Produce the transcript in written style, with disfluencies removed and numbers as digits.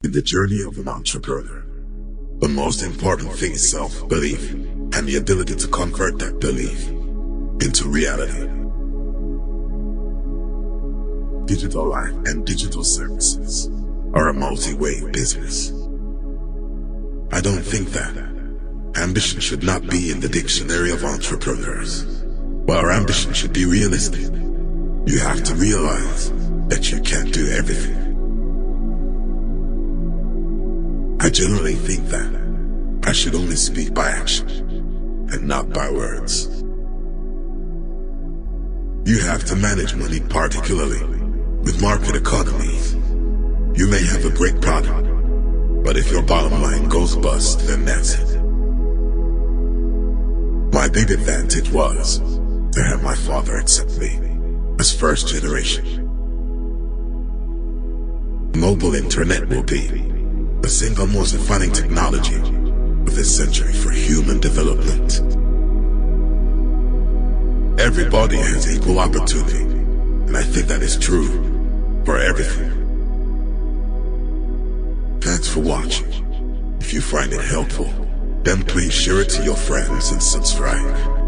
In the journey of an entrepreneur, the most important thing is self-belief and the ability to convert that belief into reality. Digital life and digital services are a multi-way business. I don't think that ambition should not be in the dictionary of entrepreneurs, but our ambition should be realistic. You have to realize that you can't do everything. I generally think that I should only speak by action and not by words. You have to manage money, particularly with market economies. You may have a great product, but if your bottom line goes bust, then that's it. My big advantage was to have my father accept me as first generation. Mobile internet will be the single most defining technology of this century for human development. Everybody has equal opportunity, and I think that is true for everything. Thanks for watching. If you find it helpful, then please share it to your friends and subscribe.